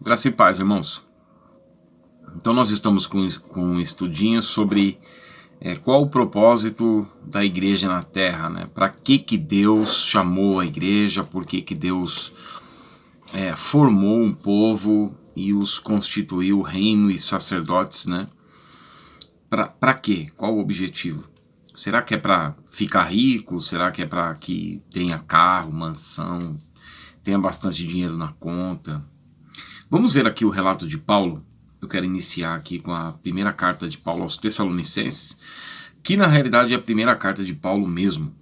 Graça e paz, irmãos. Então nós estamos com um estudinho sobre qual o propósito da igreja na Terra, né? Para que Deus chamou a igreja, por que Deus formou um povo e os constituiu reino e sacerdotes, né? Para quê? Qual o objetivo? Será que é para ficar rico? Será que é para que tenha carro, mansão, tenha bastante dinheiro na conta? Vamos ver aqui o relato de Paulo. Eu quero iniciar aqui com a primeira carta de Paulo aos Tessalonicenses, que na realidade é a primeira carta de Paulo mesmo.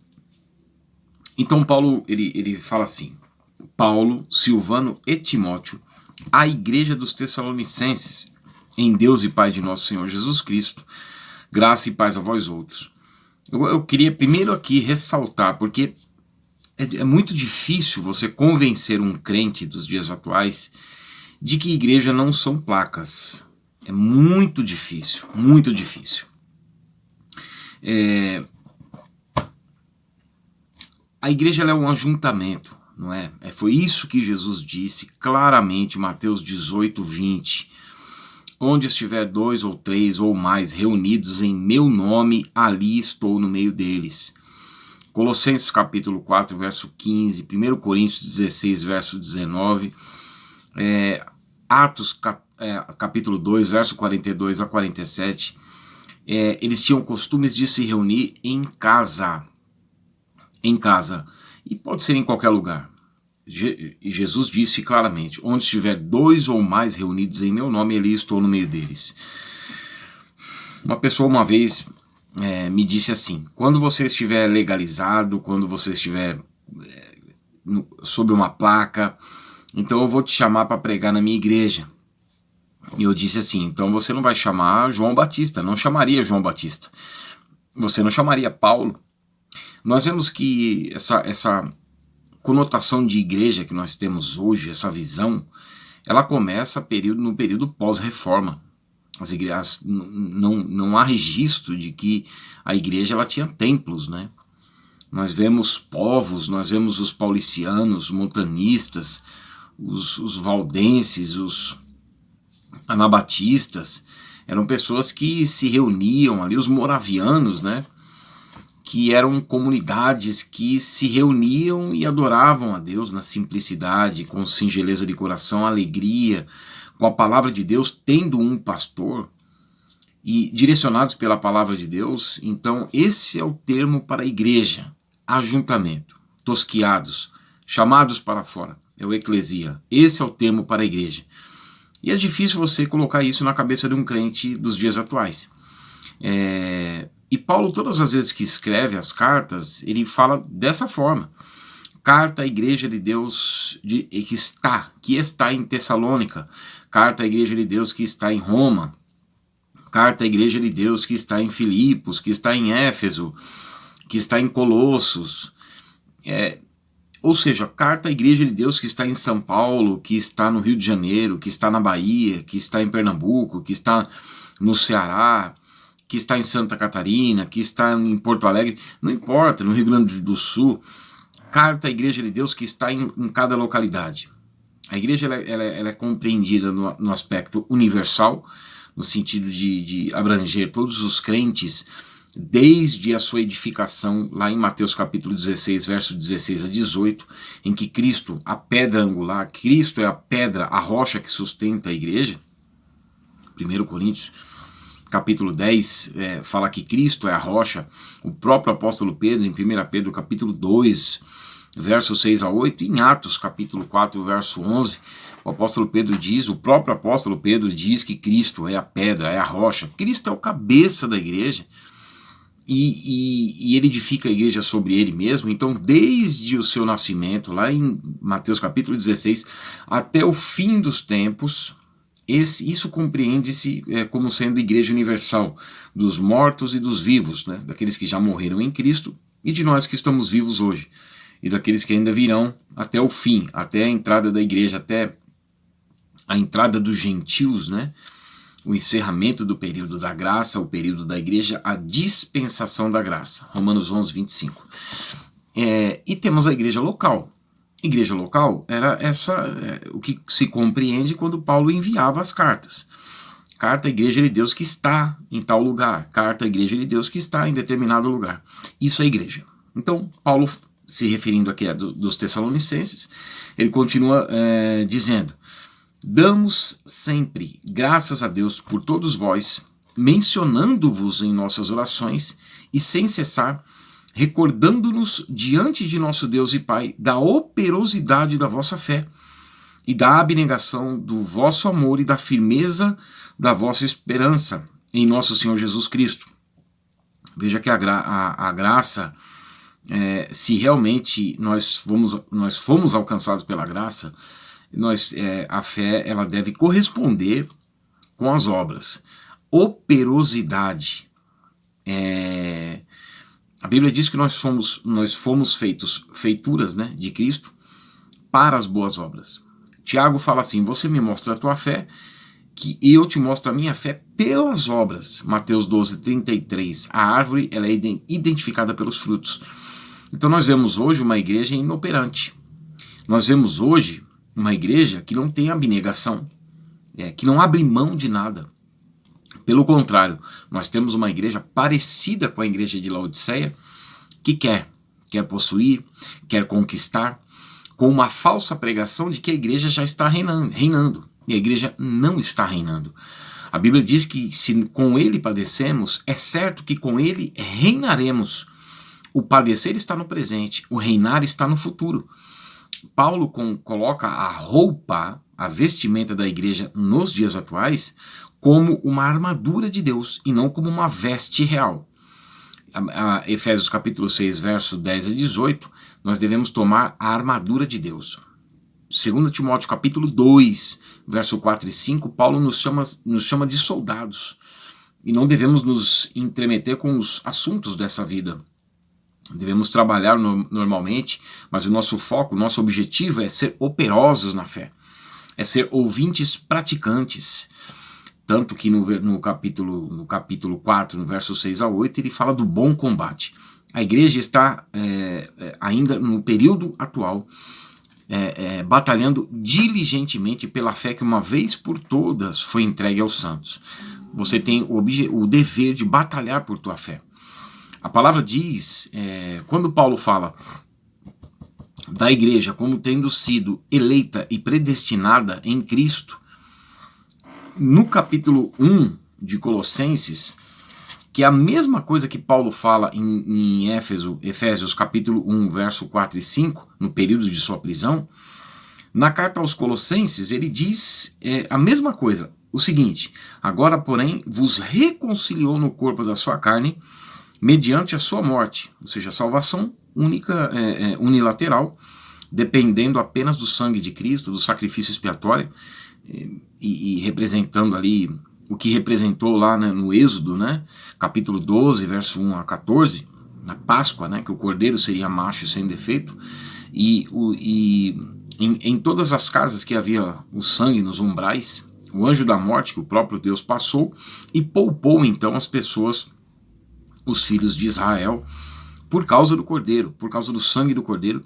Então Paulo, ele fala assim: Paulo, Silvano e Timóteo, a igreja dos Tessalonicenses, em Deus e Pai de nosso Senhor Jesus Cristo, graça e paz a vós outros. Eu queria primeiro aqui ressaltar, porque é muito difícil você convencer um crente dos dias atuais de que igreja não são placas. É muito difícil, muito difícil. A igreja é um ajuntamento, não é? Foi isso que Jesus disse claramente, Mateus 18, 20. Onde estiver 2 ou 3 ou mais reunidos em meu nome, ali estou no meio deles. Colossenses capítulo 4, verso 15, 1 Coríntios 16, verso 19, Atos capítulo 2, verso 42 a 47, eles tinham costumes de se reunir em casa, e pode ser em qualquer lugar. Jesus disse claramente: onde estiver 2 ou mais reunidos em meu nome, ali estou no meio deles. Uma pessoa uma vez me disse assim: quando você estiver legalizado, quando você estiver sob uma placa, então eu vou te chamar para pregar na minha igreja. E eu disse assim: então você não vai chamar João Batista, não chamaria João Batista, você não chamaria Paulo. Nós vemos que essa conotação de igreja que nós temos hoje, essa visão, ela começa no período pós-reforma. As igrejas, não há registro de que a igreja ela tinha templos, né? Nós vemos povos, nós vemos os paulicianos, os montanistas, os valdenses, os anabatistas, eram pessoas que se reuniam ali, os moravianos, né? Que eram comunidades que se reuniam e adoravam a Deus na simplicidade, com singeleza de coração, alegria, com a palavra de Deus, tendo um pastor e direcionados pela palavra de Deus. Então esse é o termo para a igreja: ajuntamento, tosquiados, chamados para fora, é o eclesia. Esse é o termo para a igreja. E é difícil você colocar isso na cabeça de um crente dos dias atuais. E Paulo, todas as vezes que escreve as cartas, ele fala dessa forma: carta à igreja de Deus que está em Tessalônica, carta à igreja de Deus que está em Roma, carta à igreja de Deus que está em Filipos, que está em Éfeso, que está em Colossos, ou seja, carta à igreja de Deus que está em São Paulo, que está no Rio de Janeiro, que está na Bahia, que está em Pernambuco, que está no Ceará, que está em Santa Catarina, que está em Porto Alegre, não importa, no Rio Grande do Sul. Carta à igreja de Deus que está em cada localidade. A igreja ela é compreendida no aspecto universal, no sentido de abranger todos os crentes, desde a sua edificação, lá em Mateus capítulo 16, verso 16 a 18, em que Cristo, a pedra angular, Cristo é a pedra, a rocha que sustenta a igreja. 1 Coríntios capítulo 10 fala que Cristo é a rocha. O próprio apóstolo Pedro, em 1 Pedro capítulo 2, verso 6 a 8, em Atos capítulo 4, verso 11, o próprio apóstolo Pedro diz que Cristo é a pedra, é a rocha. Cristo é o cabeça da igreja, e ele edifica a igreja sobre ele mesmo. Então, desde o seu nascimento, lá em Mateus capítulo 16, até o fim dos tempos, isso compreende-se como sendo igreja universal, dos mortos e dos vivos, né? Daqueles que já morreram em Cristo e de nós que estamos vivos hoje, e daqueles que ainda virão até o fim, até a entrada da igreja, até a entrada dos gentios, né? O encerramento do período da graça, o período da igreja, a dispensação da graça. Romanos 11, 25. E temos a igreja local. Igreja local era o que se compreende quando Paulo enviava as cartas. Carta à igreja de Deus que está em tal lugar. Carta à igreja de Deus que está em determinado lugar. Isso é igreja. Então, Paulo, se referindo aqui dos Tessalonicenses, ele continua dizendo: damos sempre graças a Deus por todos vós, mencionando-vos em nossas orações e sem cessar, recordando-nos diante de nosso Deus e Pai da operosidade da vossa fé e da abnegação do vosso amor e da firmeza da vossa esperança em nosso Senhor Jesus Cristo. Veja que a graça, se realmente nós fomos alcançados pela graça, a fé ela deve corresponder com as obras. Operosidade. A Bíblia diz que nós fomos feituras, né, de Cristo para as boas obras. Tiago fala assim: você me mostra a tua fé, que eu te mostro a minha fé pelas obras. Mateus 12:33. A árvore ela é identificada pelos frutos. Então nós vemos hoje uma igreja inoperante. Nós vemos hoje uma igreja que não tem abnegação, que não abre mão de nada. Pelo contrário, nós temos uma igreja parecida com a igreja de Laodiceia, que quer possuir, quer conquistar, com uma falsa pregação de que a igreja já está reinando. E a igreja não está reinando. A Bíblia diz que se com ele padecemos, é certo que com ele reinaremos. O padecer está no presente, o reinar está no futuro. Paulo coloca a roupa, a vestimenta da igreja nos dias atuais como uma armadura de Deus e não como uma veste real. Efésios capítulo 6, verso 10 a 18, nós devemos tomar a armadura de Deus. 2 Timóteo capítulo 2, verso 4 e 5, Paulo nos chama de soldados. E não devemos nos entremeter com os assuntos dessa vida. Devemos trabalhar normalmente, mas o nosso foco, o nosso objetivo é ser operosos na fé. É ser ouvintes praticantes. Tanto que no capítulo 4, no verso 6 a 8, ele fala do bom combate. A igreja está ainda no período atual, batalhando diligentemente pela fé que uma vez por todas foi entregue aos santos. Você tem o dever de batalhar por tua fé. A palavra diz, quando Paulo fala da igreja como tendo sido eleita e predestinada em Cristo, no capítulo 1 de Colossenses, que é a mesma coisa que Paulo fala em Efésios capítulo 1, verso 4 e 5, no período de sua prisão, na carta aos Colossenses ele diz a mesma coisa, o seguinte: agora porém vos reconciliou no corpo da sua carne, mediante a sua morte, ou seja, a salvação única, unilateral, dependendo apenas do sangue de Cristo, do sacrifício expiatório, e representando ali o que representou lá, né, no Êxodo, né, capítulo 12, verso 1 a 14, na Páscoa, né, que o cordeiro seria macho e sem defeito, em todas as casas que havia o sangue nos umbrais, o anjo da morte, que o próprio Deus passou, e poupou então as pessoas, os filhos de Israel, por causa do cordeiro, por causa do sangue do cordeiro.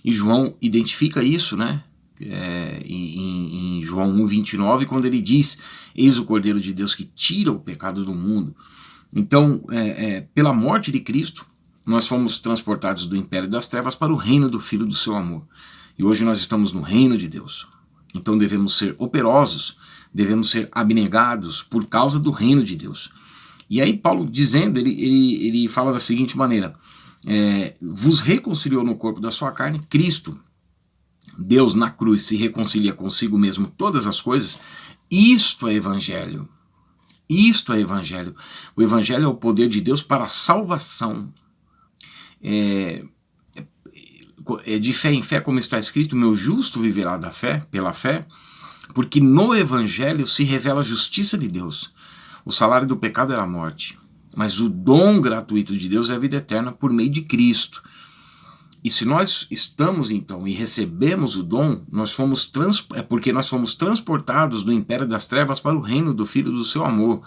E João identifica isso, né, em João 1,29, quando ele diz: eis o Cordeiro de Deus que tira o pecado do mundo. Então, pela morte de Cristo, nós fomos transportados do império das trevas para o reino do Filho do seu amor. E hoje nós estamos no reino de Deus. Então devemos ser operosos, devemos ser abnegados por causa do reino de Deus. E aí Paulo dizendo, ele fala da seguinte maneira: vos reconciliou no corpo da sua carne, Cristo. Deus na cruz se reconcilia consigo mesmo todas as coisas. Isto é evangelho. Isto é evangelho. O evangelho é o poder de Deus para a salvação. De fé em fé, como está escrito: meu justo viverá da fé, pela fé, porque no evangelho se revela a justiça de Deus. O salário do pecado era a morte, mas o dom gratuito de Deus é a vida eterna por meio de Cristo. E se nós estamos então e recebemos o dom, porque nós fomos transportados do império das trevas para o reino do Filho do seu amor.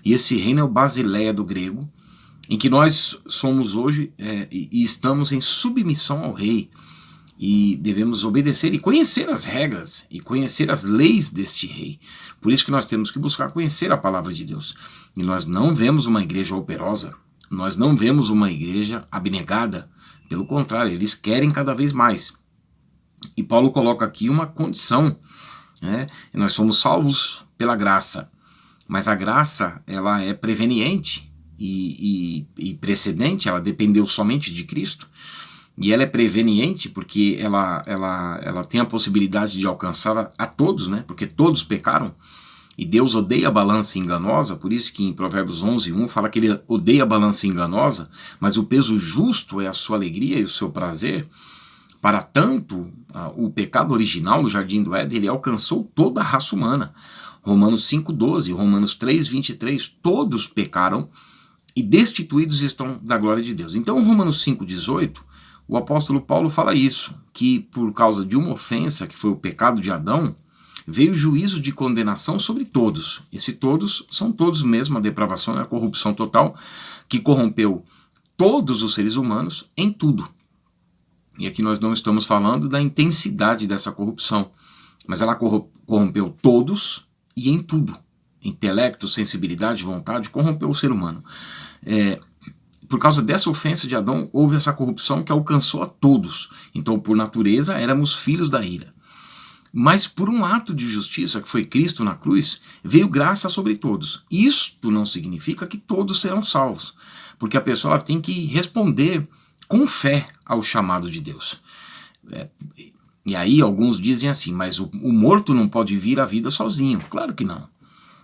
E esse reino é o Basileia do grego, em que nós somos hoje e estamos em submissão ao Rei. e devemos obedecer e conhecer as regras e conhecer as leis deste rei. Por isso que nós temos que buscar conhecer a palavra de Deus. E nós não vemos uma igreja operosa, nós não vemos uma igreja abnegada. Pelo contrário, eles querem cada vez mais. E Paulo coloca aqui uma condição, né? Nós somos salvos pela graça, mas a graça ela é preveniente e precedente, ela dependeu somente de Cristo. E ela é preveniente porque ela tem a possibilidade de alcançar a todos, né? Porque todos pecaram. E Deus odeia a balança enganosa, por isso que em Provérbios 11:1 fala que ele odeia a balança enganosa, mas o peso justo é a sua alegria e o seu prazer. Para tanto, o pecado original no Jardim do Éden, ele alcançou toda a raça humana. Romanos 5:12, Romanos 3:23, todos pecaram e destituídos estão da glória de Deus. Então, Romanos 5:18, o apóstolo Paulo fala isso, que por causa de uma ofensa, que foi o pecado de Adão, veio o juízo de condenação sobre todos. Esse todos são todos mesmo, a depravação e a corrupção total, que corrompeu todos os seres humanos em tudo. E aqui nós não estamos falando da intensidade dessa corrupção, mas ela corrompeu todos e em tudo. Intelecto, sensibilidade, vontade, corrompeu o ser humano. Por causa dessa ofensa de Adão, houve essa corrupção que alcançou a todos. Então, por natureza, éramos filhos da ira. Mas por um ato de justiça, que foi Cristo na cruz, veio graça sobre todos. Isto não significa que todos serão salvos, porque a pessoa ela tem que responder com fé ao chamado de Deus. E aí alguns dizem assim, mas o morto não pode vir à vida sozinho. Claro que não.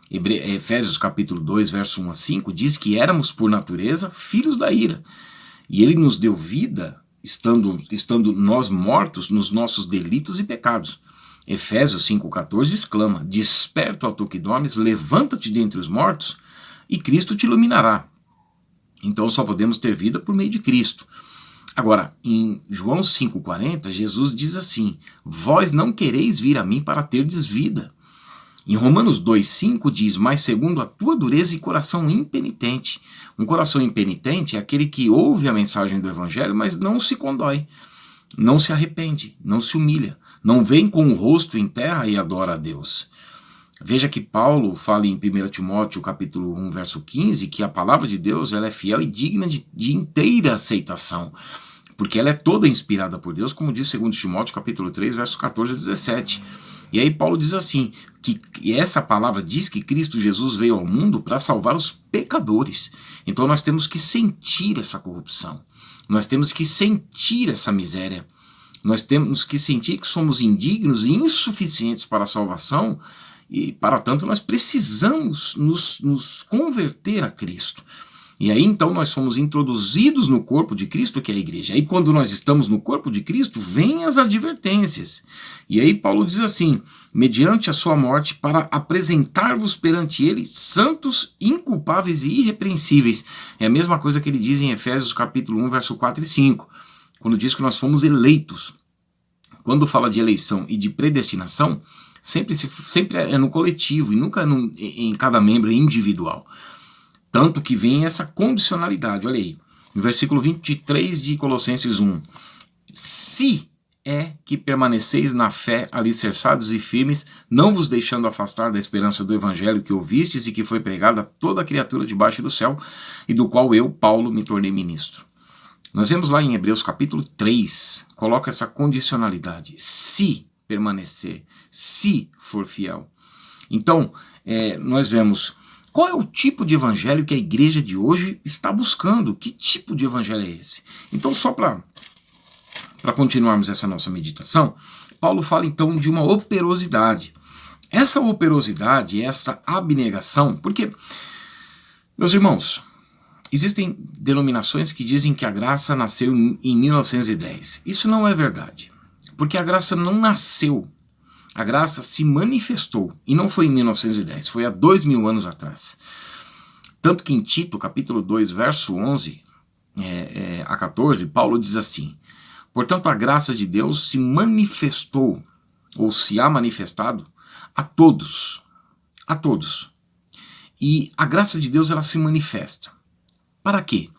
Efésios capítulo 2, verso 1 a 5, diz que éramos por natureza filhos da ira. E ele nos deu vida, estando nós mortos nos nossos delitos e pecados. Efésios 5,14 exclama, desperta, ó tu que dormes, levanta-te dentre os mortos e Cristo te iluminará. Então só podemos ter vida por meio de Cristo. Agora, em João 5,40, Jesus diz assim, vós não quereis vir a mim para terdes vida. Em Romanos 2,5 diz, mas segundo a tua dureza e coração impenitente. Um coração impenitente é aquele que ouve a mensagem do Evangelho, mas não se condói, não se arrepende, não se humilha, não vem com o rosto em terra e adora a Deus. Veja que Paulo fala em 1 Timóteo capítulo 1, verso 15, que a palavra de Deus ela é fiel e digna de inteira aceitação, porque ela é toda inspirada por Deus, como diz 2 Timóteo capítulo 3, verso 14 a 17. E aí Paulo diz assim, que essa palavra diz que Cristo Jesus veio ao mundo para salvar os pecadores. Então nós temos que sentir essa corrupção, nós temos que sentir essa miséria, nós temos que sentir que somos indignos e insuficientes para a salvação, e para tanto nós precisamos nos converter a Cristo. E aí então nós somos introduzidos no corpo de Cristo, que é a igreja. Aí quando nós estamos no corpo de Cristo, vêm as advertências. E aí Paulo diz assim, mediante a sua morte, para apresentar-vos perante ele santos, inculpáveis e irrepreensíveis. É a mesma coisa que ele diz em Efésios capítulo 1, verso 4 e 5, quando diz que nós fomos eleitos. Quando fala de eleição e de predestinação, sempre é no coletivo e nunca em cada membro individual. Tanto que vem essa condicionalidade, olha aí, no versículo 23 de Colossenses 1. Se é que permaneceis na fé, alicerçados e firmes, não vos deixando afastar da esperança do evangelho que ouvistes e que foi pregado a toda criatura debaixo do céu, e do qual eu, Paulo, me tornei ministro. Nós vemos lá em Hebreus capítulo 3, coloca essa condicionalidade, se permanecer, se for fiel. Então, nós vemos qual é o tipo de evangelho que a igreja de hoje está buscando, que tipo de evangelho é esse? Então, só para continuarmos essa nossa meditação, Paulo fala então de uma operosidade. Essa operosidade, essa abnegação, porque, meus irmãos, existem denominações que dizem que a graça nasceu em 1910. Isso não é verdade, porque a graça não nasceu, a graça se manifestou, e não foi em 1910, foi há 2000 anos atrás. Tanto que em Tito, capítulo 2, verso 11 a 14, Paulo diz assim, portanto a graça de Deus se manifestou, ou se há manifestado, a todos, e a graça de Deus ela se manifesta. Para quê?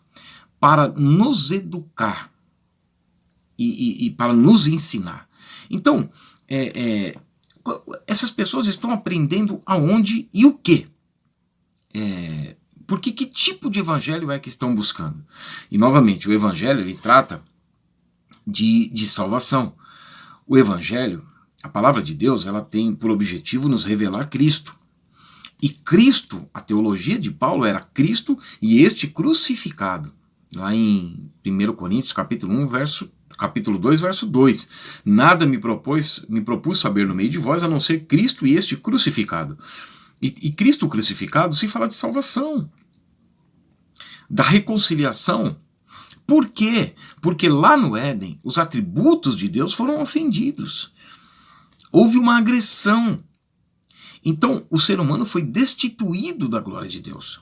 Para nos educar e para nos ensinar. Então, essas pessoas estão aprendendo aonde e o quê? Porque que tipo de evangelho é que estão buscando? E novamente, o evangelho ele trata de salvação. O evangelho, a palavra de Deus, ela tem por objetivo nos revelar Cristo. E Cristo, a teologia de Paulo era Cristo e este crucificado. Lá em 1 Coríntios capítulo 2, verso 2. Nada me propus saber no meio de vós, a não ser Cristo e este crucificado. E Cristo crucificado se fala de salvação, da reconciliação. Por quê? Porque lá no Éden, os atributos de Deus foram ofendidos. Houve uma agressão. Então, o ser humano foi destituído da glória de Deus.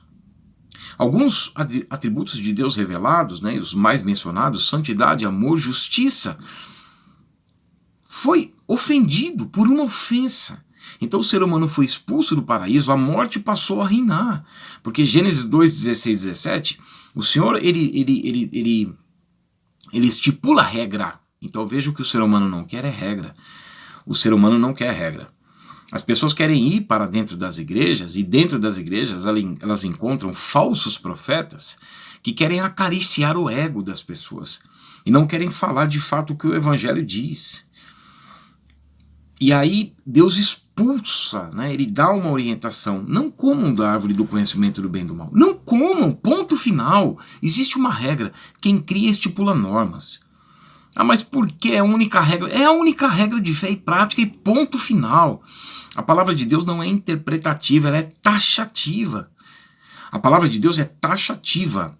Alguns atributos de Deus revelados, né, os mais mencionados, santidade, amor, justiça, foi ofendido por uma ofensa. Então o ser humano foi expulso do paraíso, a morte passou a reinar. Porque Gênesis 2, 16, 17, o Senhor ele estipula a regra. Então veja o que o ser humano não quer é regra. O ser humano não quer regra. As pessoas querem ir para dentro das igrejas, e dentro das igrejas elas encontram falsos profetas que querem acariciar o ego das pessoas e não querem falar de fato o que o evangelho diz. E aí Deus expulsa, né? Ele dá uma orientação. Não comam da árvore do conhecimento do bem e do mal. Não comam, ponto final. Existe uma regra. Quem cria estipula normas. Ah, mas por que é a única regra? É a única regra de fé e prática e ponto final. A palavra de Deus não é interpretativa, ela é taxativa. A palavra de Deus é taxativa.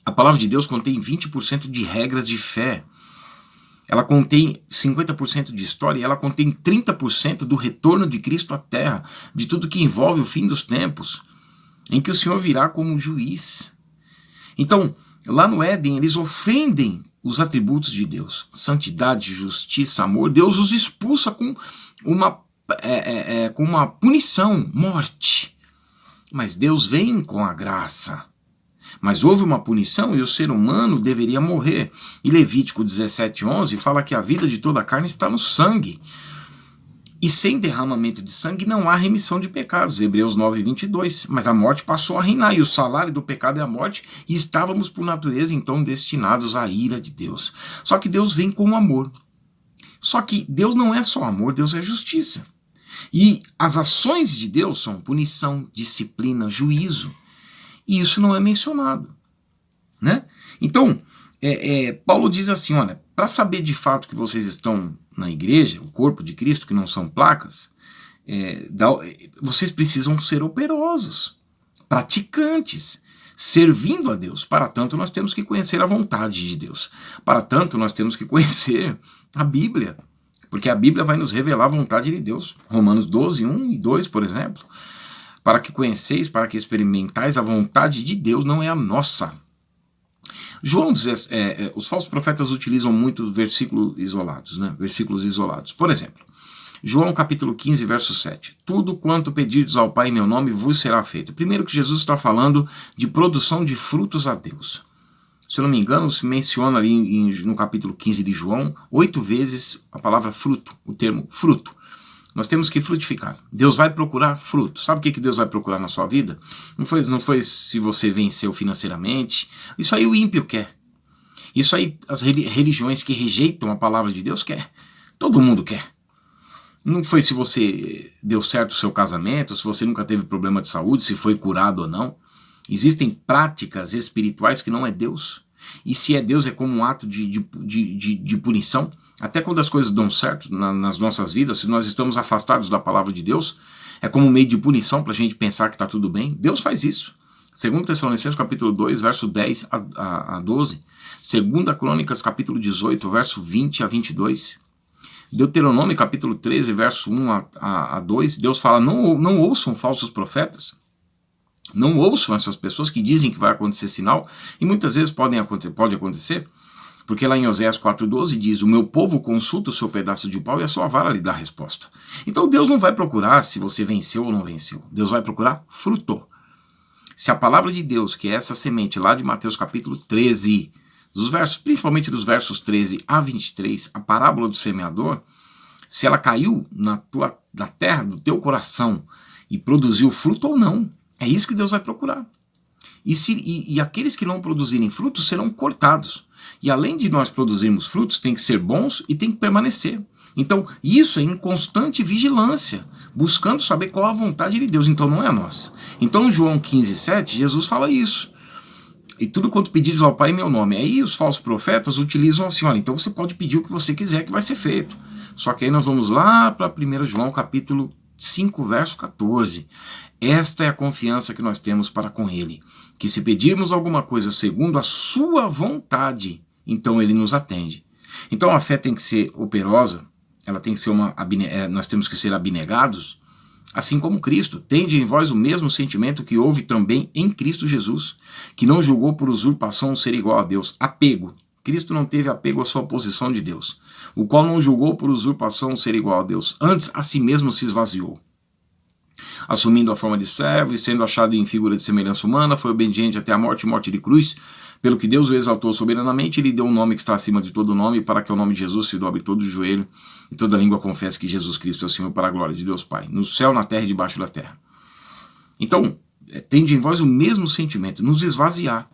A palavra de Deus contém 20% de regras de fé. Ela contém 50% de história e ela contém 30% do retorno de Cristo à Terra, de tudo que envolve o fim dos tempos, em que o Senhor virá como juiz. Então, lá no Éden, eles ofendem os atributos de Deus, santidade, justiça, amor. Deus os expulsa com uma punição, morte. Mas Deus vem com a graça. Mas houve uma punição e o ser humano deveria morrer. E Levítico 17:11 fala que a vida de toda a carne está no sangue. E sem derramamento de sangue não há remissão de pecados. Hebreus 9:22. Mas a morte passou a reinar e o salário do pecado é a morte. E estávamos por natureza então destinados à ira de Deus. Só que Deus vem com amor. Só que Deus não é só amor, Deus é justiça. E as ações de Deus são punição, disciplina, juízo. E isso não é mencionado, né? Então, Paulo diz assim, olha, para saber de fato que vocês estão na igreja, o corpo de Cristo, que não são placas, vocês precisam ser operosos, praticantes, servindo a Deus. Para tanto, nós temos que conhecer a vontade de Deus. Para tanto, nós temos que conhecer a Bíblia, porque a Bíblia vai nos revelar a vontade de Deus. Romanos 12, 1 e 2, por exemplo. Para que conheceis, para que experimentais a vontade de Deus, não é a nossa. Os falsos profetas utilizam muito versículos isolados, né? Versículos isolados. Por exemplo, João capítulo 15, verso 7. Tudo quanto pedirdes ao Pai em meu nome vos será feito. Primeiro que Jesus está falando de produção de frutos a Deus. Se eu não me engano, se menciona ali no capítulo 15 de João, 8 vezes a palavra fruto, o termo fruto. Nós temos que frutificar. Deus vai procurar fruto. Sabe o que Deus vai procurar na sua vida? Não foi se você venceu financeiramente. Isso aí o ímpio quer. Isso aí as religiões que rejeitam a palavra de Deus quer. Todo mundo quer. Não foi se você deu certo o seu casamento, se você nunca teve problema de saúde, se foi curado ou não. Existem práticas espirituais que não é Deus. E se é Deus, é como um ato de punição. Até quando as coisas dão certo nas nossas vidas, se nós estamos afastados da palavra de Deus, é como um meio de punição para a gente pensar que está tudo bem. Deus faz isso. 2 Tessalonicenses capítulo 2, verso 10 a 12. 2 Crônicas capítulo 18, verso 20 a 22. Deuteronômio capítulo 13, verso 1 a 2. Deus fala, não ouçam falsos profetas. Não ouçam essas pessoas que dizem que vai acontecer sinal, e muitas vezes pode acontecer, porque lá em Oséias 4,12 diz, o meu povo consulta o seu pedaço de pau e a sua vara lhe dá a resposta. Então Deus não vai procurar se você venceu ou não venceu. Deus vai procurar fruto. Se a palavra de Deus, que é essa semente lá de Mateus capítulo 13, principalmente dos versos 13 a 23, a parábola do semeador, se ela caiu na terra do teu coração e produziu fruto ou não. É isso que Deus vai procurar. E aqueles que não produzirem frutos serão cortados. E além de nós produzirmos frutos, tem que ser bons e tem que permanecer. Então, isso é em constante vigilância, buscando saber qual a vontade de Deus, então não é a nossa. Então, em João 15:7, Jesus fala isso. E tudo quanto pedires ao Pai em meu nome. Aí os falsos profetas utilizam assim, olha, então você pode pedir o que você quiser que vai ser feito. Só que aí nós vamos lá para 1 João capítulo 5, verso 14. Esta é a confiança que nós temos para com Ele, que se pedirmos alguma coisa segundo a sua vontade, então Ele nos atende. Então a fé tem que ser operosa, ela tem que ser nós temos que ser abnegados, assim como Cristo. Tende em vós o mesmo sentimento que houve também em Cristo Jesus, que não julgou por usurpação ser igual a Deus. Apego. Cristo não teve apego à sua posição de Deus, o qual não julgou por usurpação ser igual a Deus, antes a si mesmo se esvaziou, assumindo a forma de servo e sendo achado em figura de semelhança humana, foi obediente até a morte e morte de cruz, pelo que Deus o exaltou soberanamente e lhe deu um nome que está acima de todo nome, para que o nome de Jesus se dobre todo o joelho e toda língua confesse que Jesus Cristo é o Senhor, para a glória de Deus Pai, no céu, na terra e debaixo da terra. Então, tende em vós o mesmo sentimento, nos esvaziar.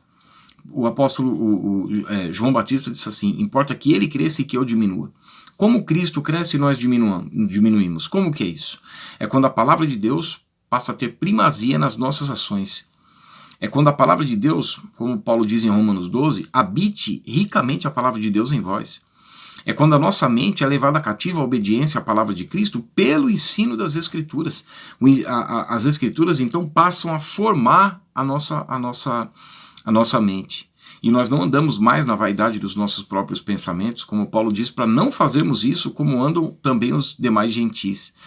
O apóstolo João Batista disse assim, importa que ele cresça e que eu diminua. Como Cristo cresce e nós diminuímos? Como que é isso? É quando a palavra de Deus passa a ter primazia nas nossas ações. É quando a palavra de Deus, como Paulo diz em Romanos 12, habite ricamente a palavra de Deus em vós. É quando a nossa mente é levada cativa à obediência à palavra de Cristo pelo ensino das Escrituras. As Escrituras então passam a formar a nossa mente. E nós não andamos mais na vaidade dos nossos próprios pensamentos, como Paulo diz, para não fazermos isso como andam também os demais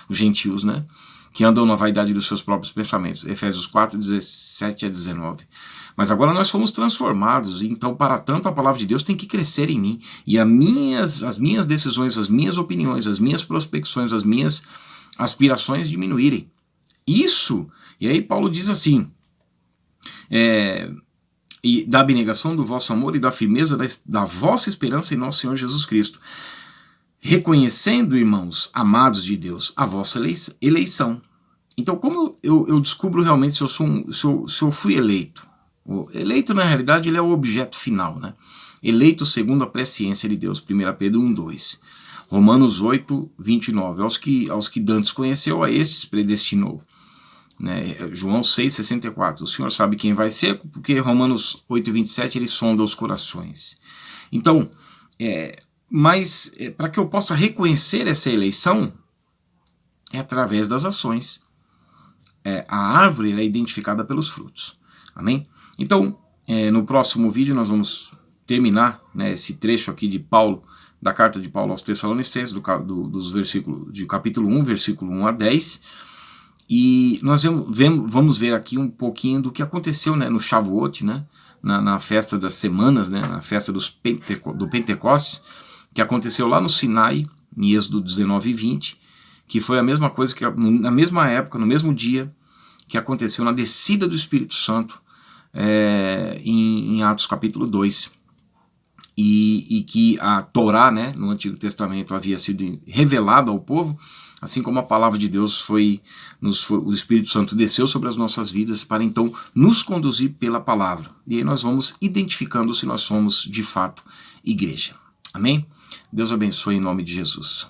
os gentios, né? Que andam na vaidade dos seus próprios pensamentos. Efésios 4, 17 a 19. Mas agora nós fomos transformados, e então, para tanto, a palavra de Deus tem que crescer em mim. E as minhas decisões, as minhas opiniões, as minhas prospecções, as minhas aspirações diminuírem. Isso, e aí Paulo diz assim, e da abnegação do vosso amor e da firmeza da vossa esperança em nosso Senhor Jesus Cristo, reconhecendo, irmãos, amados de Deus, a vossa eleição. Então, como eu descubro realmente se eu fui eleito? O eleito, na realidade, ele é o objeto final, né? Eleito segundo a presciência de Deus, 1 Pedro 1:2. Romanos 8, 29. Aos que dantes conheceu, a estes predestinou. Né? João 6,64. O Senhor sabe quem vai ser, porque Romanos 8,27 ele sonda os corações. Então, mas para que eu possa reconhecer essa eleição, é através das ações. A árvore é identificada pelos frutos. Amém? Então, no próximo vídeo nós vamos terminar, né, esse trecho aqui de Paulo, da carta de Paulo aos Tessalonicenses, dos versículos, de capítulo 1, versículo 1 a 10, e nós vamos ver aqui um pouquinho do que aconteceu, né, no Shavuot, né, na festa das semanas, né, na festa do Pentecostes, que aconteceu lá no Sinai, em Êxodo 19 e 20, que foi a mesma coisa, que na mesma época, no mesmo dia, que aconteceu na descida do Espírito Santo, em Atos capítulo 2, e que a Torá, né, no Antigo Testamento havia sido revelada ao povo, assim como a palavra de Deus o Espírito Santo desceu sobre as nossas vidas para então nos conduzir pela palavra. E aí nós vamos identificando se nós somos de fato igreja. Amém? Deus abençoe em nome de Jesus.